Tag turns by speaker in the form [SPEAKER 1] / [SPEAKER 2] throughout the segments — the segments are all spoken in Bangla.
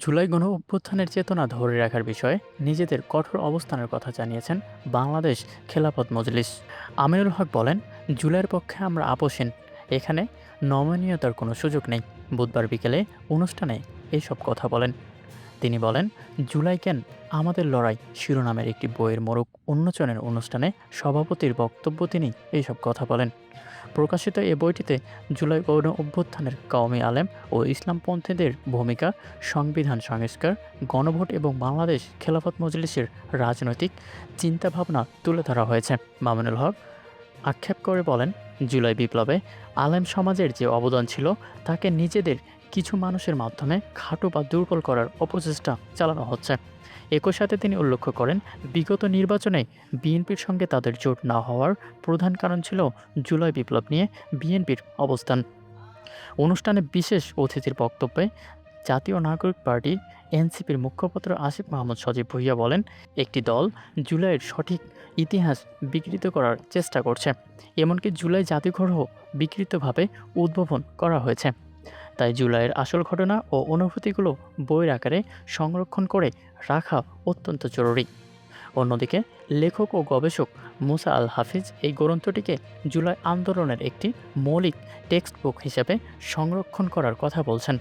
[SPEAKER 1] জুলাই গণ অভ্যুত্থানের চেতনা ধরে রাখার বিষয়ে নিজেদের কঠোর অবস্থানের কথা জানিয়েছেন বাংলাদেশ খেলাফত মজলিস। আমিনুল হক বলেন, জুলাইয়ের পক্ষে আমরা আপোষহীন, এখানে নমনীয়তার কোনো সুযোগ নেই। বুধবার বিকেলে অনুষ্ঠানে এইসব কথা বলেন তিনি। বলেন, জুলাই কেন আমাদের লড়াই শিরোনামের একটি বইয়ের মোড়ক উন্মোচনের অনুষ্ঠানে সভাপতির বক্তব্য তিনি এইসব কথা বলেন। প্রকাশিত এ বইটিতে জুলাই গণ অভ্যুত্থানের কওমি আলেম ও ইসলামপন্থীদের ভূমিকা, সংবিধান সংস্কার, গণভোট এবং বাংলাদেশ খেলাফত মজলিসের রাজনৈতিক চিন্তাভাবনা তুলে ধরা হয়েছে। মামুনুল হক আক্ষেপ করে বলেন, জুলাই বিপ্লবে আলেম সমাজের যে অবদান ছিল তাকে নিজেদের কিছু মানুষের মাধ্যমে খাটো বা দুর্বল করার অপচেষ্টা চালানো হচ্ছে। একই সাথে তিনি উল্লেখ করেন, বিগত নির্বাচনে বিএনপির সঙ্গে তাদের জোট না হওয়ার প্রধান কারণ ছিল জুলাই বিপ্লব নিয়ে বিএনপির অবস্থান। অনুষ্ঠানে বিশেষ অতিথির বক্তব্যে জাতীয় নাগরিক পার্টি এনসিপির মুখপাত্র আসিফ মাহমুদ সজীব ভুঁইয়া বলেন, একটি দল জুলাইয়ের সঠিক ইতিহাস বিকৃত করার চেষ্টা করছে। এমনকি জুলাই জাতিগর্হ বিকৃতভাবে উদ্ভাবন করা হয়েছে। তাই জুলাইয়ের আসল ঘটনা ও অনুভূতিগুলো বইয়ের আকারে সংরক্ষণ করে রাখা অত্যন্ত জরুরি। অন্যদিকে লেখক ও গবেষক মুসা আল হাফিজ এই গ্রন্থটিকে জুলাই আন্দোলনের একটি মৌলিক টেক্সট বুক হিসেবে সংরক্ষণ করার কথা বলছেন।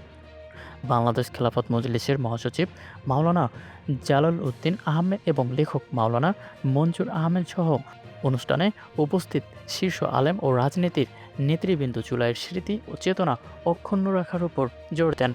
[SPEAKER 1] বাংলাদেশ খেলাফত মজলিসের মহাসচিব মাওলানা জালাল উদ্দিন আহমেদ এবং লেখক মাওলানা মঞ্জুর আহমেদ সহ অনুষ্ঠানে উপস্থিত শীর্ষ আলেম ও রাজনীতির নেতৃবৃন্দ জুলাইয়ের স্মৃতি ও চেতনা অক্ষুণ্ণ রাখার উপর জোর দেন।